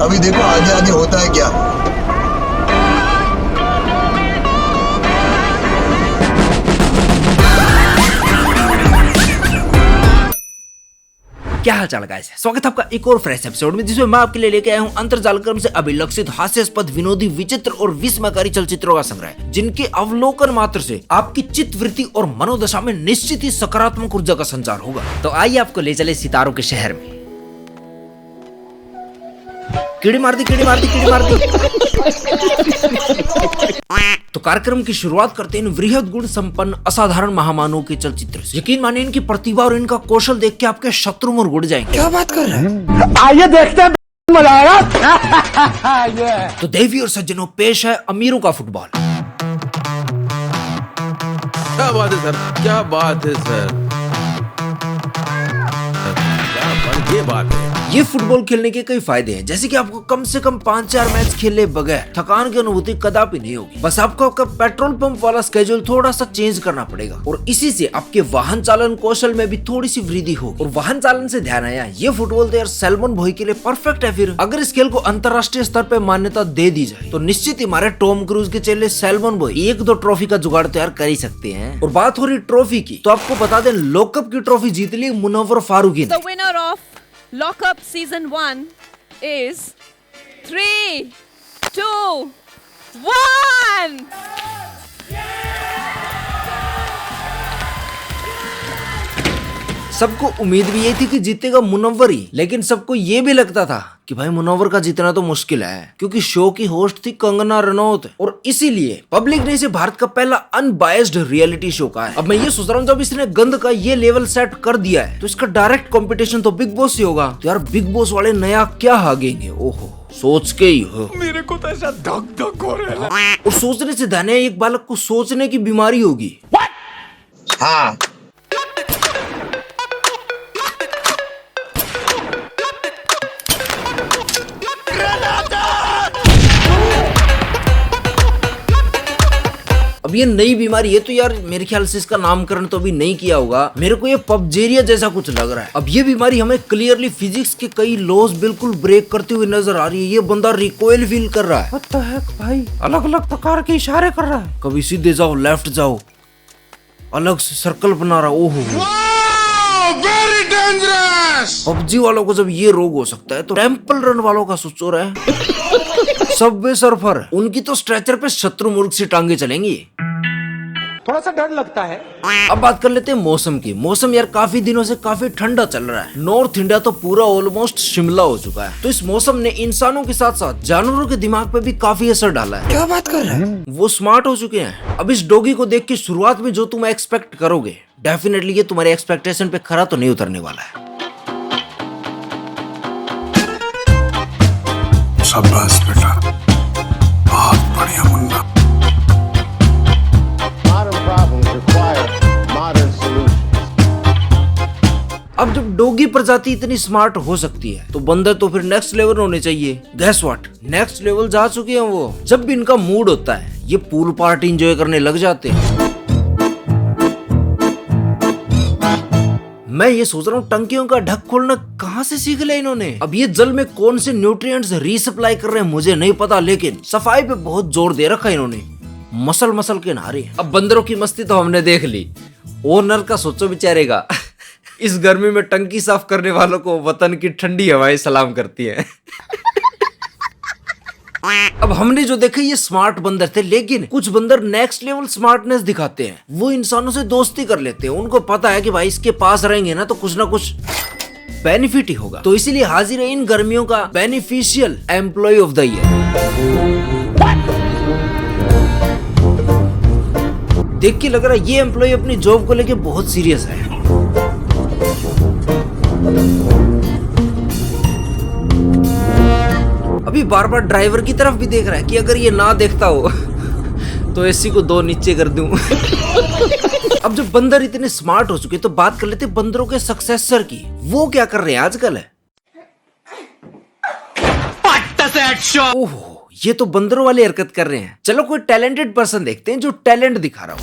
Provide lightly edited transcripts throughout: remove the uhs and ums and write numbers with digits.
अभी देखो आगे आगे होता है क्या। क्या हाल चाल गाइस, स्वागत है आपका एक और फ्रेश एपिसोड में, जिसमें मैं आपके लिए लेके आया हूँ अंतरजाल क्रम से अभिलक्षित हास्यास्पद विनोदी विचित्र और विस्मयकारी चलचित्रों का संग्रह, जिनके अवलोकन मात्र से आपकी चित्त वृत्ति और मनोदशा में निश्चित ही सकारात्मक ऊर्जा का संचार होगा। तो आइए आपको ले चले सितारों के शहर में। कीड़ी मार दी, कीड़ी मार दी, कीड़ी मार दी। तो कार्यक्रम की शुरुआत करते हैं वृहद गुण संपन्न असाधारण महामानवों के चलचित्र से। यकीन मानिए इनकी प्रतिभा और इनका कौशल देख के आपके शत्रु मुड़ उड़ जाएंगे। क्या बात कर रहे हैं? आइए देखते हैं, मजा आएगा। तो देवी और सज्जनों, पेश है अमीरों का फुटबॉल। क्या बात है सर, क्या बात है सर, क्या बात है। ये फुटबॉल खेलने के कई फायदे हैं, जैसे कि आपको कम से कम 5-4 मैच खेलने बगैर थकान की अनुभूति कदापि नहीं होगी। बस आपको आपका पेट्रोल पंप वाला स्केड्यूल थोड़ा सा चेंज करना पड़ेगा और इसी से आपके वाहन चालन कौशल में भी थोड़ी सी वृद्धि होगी। और वाहन चालन से ध्यान आया, ये फुटबॉल तो यार सैल्मन भोई के लिए परफेक्ट है। फिर अगर इस खेल को अंतर्राष्ट्रीय स्तर पर मान्यता दे दी जाए तो निश्चित ही हमारे टॉम क्रूज के चेले सैल्मन भोई 1-2 ट्रॉफी का जुगाड़ तो यार कर ही सकते हैं। और बात हो रही ट्रॉफी की, तो आपको बता दें लॉकअप की ट्रॉफी जीत ली मुनव्वर फारूकी ने। The winner of Lockup Season 1 is 3, 2, 1! सबको उम्मीद भी यही थी कि जीतेगा मुनव्वर ही, लेकिन सबको ये भी लगता था कि भाई मुनव्वर का जीतना तो मुश्किल है, क्योंकि शो की होस्ट थी कंगना रनौत और इसीलिए पब्लिक ने इसे भारत का पहला अनबायस्ड रियलिटी शो कहा है। अब मैं ये सोच रहा हूँ, जब इसने गंद का ये लेवल सेट कर दिया है तो इसका डायरेक्ट कंपटीशन तो बिग बॉस से होगा। तो यार बिग बॉस वाले नया क्या हागेंगे, ओहो सोच के ही हो। मेरे को तो ऐसा धक धक हो रहा है। और सोचने से धन्य एक बालक को सोचने की बीमारी होगी। हाँ अब ये नई बीमारी है तो यार मेरे ख्याल से इसका नामकरण तो अभी नहीं किया होगा। मेरे को ये पबजेरिया जैसा कुछ लग रहा है। अब ये बीमारी हमें क्लियरली फिजिक्स के कई लॉज बिल्कुल ब्रेक करते हुए नजर आ रही है। ये बंदा रिकॉइल फील कर रहा है। What the heck भाई, अलग अलग प्रकार के इशारे कर रहा है। कभी सीधे जाओ, लेफ्ट जाओ, अलग से सर्कल बना रहा। ओहो वेरी डेंजरस। पबजी वालों को जब ये रोग हो सकता है तो टेंपल रन वालों का सोचो रहा है। सबवे सर्फर, उनकी तो स्ट्रेचर पे शत्रु मुर्ग से टांगे चलेंगी। थोड़ा सा डर लगता है। अब बात कर लेते हैं मौसम की। मौसम यार काफी दिनों से काफी ठंडा चल रहा है। नॉर्थ इंडिया तो पूरा ऑलमोस्ट शिमला हो चुका है। तो इस मौसम ने इंसानों के साथ साथ जानवरों के दिमाग पे भी काफी असर डाला है। क्या बात कर रहे हैं? वो स्मार्ट हो चुके हैं। अब इस डॉगी को देख के शुरुआत में जो तुम एक्सपेक्ट करोगे, डेफिनेटली ये तुम्हारे एक्सपेक्टेशन पे खरा तो नहीं उतरने वाला है। शाबाश बेटा, बहुत बढ़िया मुन्ना। अब जब डॉगी प्रजाति इतनी स्मार्ट हो सकती है तो बंदर तो फिर नेक्स्ट लेवल होने चाहिए। गैस व्हाट, नेक्स्ट लेवल जा चुके हैं वो। जब भी इनका मूड होता है ये पूल पार्टी एंजॉय करने लग जाते हैं। मैं ये सोच रहा हूँ टंकियों का ढक खोलना कहाँ से सीख लिया इन्होंने। अब ये जल में कौन से न्यूट्रिएंट्स रीसप्लाई कर रहे हैं मुझे नहीं पता, लेकिन सफाई पे बहुत जोर दे रखा है इन्होंने। मसल मसल के नहा रहे हैं। अब बंदरों की मस्ती तो हमने देख ली, ओनर का सोचो बेचारे का। इस गर्मी में टंकी साफ करने वालों को वतन की ठंडी हवाएं सलाम करती हैं। अब हमने जो देखा ये स्मार्ट बंदर थे, लेकिन कुछ बंदर नेक्स्ट लेवल स्मार्टनेस दिखाते हैं। वो इंसानों से दोस्ती कर लेते हैं। उनको पता है कि भाई इसके पास रहेंगे ना तो कुछ ना कुछ बेनिफिट ही होगा। तो इसीलिए हाजिर है इन गर्मियों का beneficial employ of the year. देख के लग रहा है ये एम्प्लॉय अपनी जॉब को लेके बहुत सीरियस है। अभी बार बार ड्राइवर की तरफ भी देख रहा है कि अगर ये ना देखता हो तो एसी को 2 नीचे कर दूं। अब जब बंदर इतने स्मार्ट हो चुके तो बात कर लेते बंदरों के सक्सेसर की। वो क्या कर रहे हैं आजकल है? ओहो, ये तो बंदरों वाली हरकत कर रहे हैं। चलो कोई टैलेंटेड पर्सन देखते हैं जो टैलेंट दिखा रहा हो।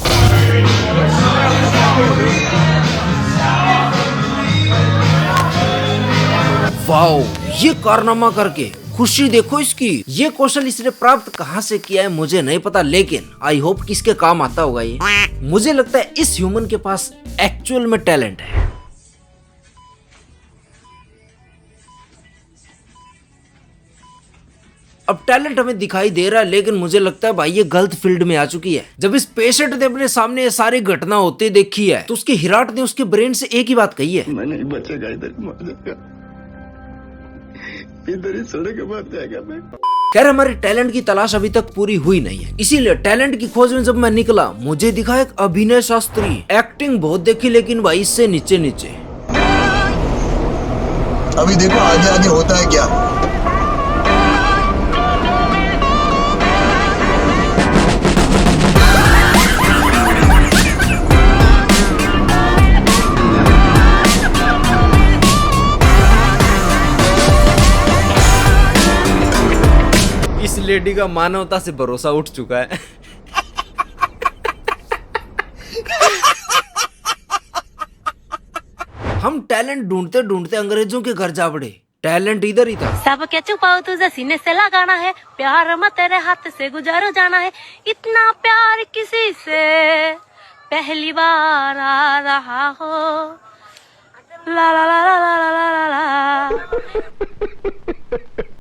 वाओ, ये कारनामा करके खुशी देखो इसकी। ये कौशल इसने प्राप्त कहाँ से किया है मुझे नहीं पता, लेकिन आई होप किसके काम आता होगा ये। मुझे लगता है इस ह्यूमन के पास एक्चुअल में टैलेंट है। अब टैलेंट हमें दिखाई दे रहा है, लेकिन मुझे लगता है भाई ये गलत फील्ड में आ चुकी है। जब इस पेशेंट ने अपने सामने ये सारी घटना होती देखी है तो उसके हिराट ने उसके ब्रेन से एक ही बात कही है, मैं नहीं बचेगा, इधर ही मर जाएगा, इधर ही सड़क के मर जाएगा मैं। खैर हमारे टैलेंट की तलाश अभी तक पूरी हुई नहीं है, इसीलिए टैलेंट की खोज में जब मैं निकला मुझे दिखा एक अभिनय शास्त्री। एक्टिंग बहुत देखी लेकिन भाई इससे नीचे नीचे। अभी देखो आगे आगे होता है क्या। इस लेडी का मानवता से भरोसा उठ चुका है। हम टैलेंट ढूंढते ढूंढते अंग्रेजों के घर जा पड़े। टैलेंट इधर ही था। सब क्या छुपाओ तुझे सीने से लगाना है, प्यार मत तेरे हाथ से गुजर जाना है, इतना प्यार किसी से पहली बार आ रहा हो, ला ला ला ला ला ला ला ला।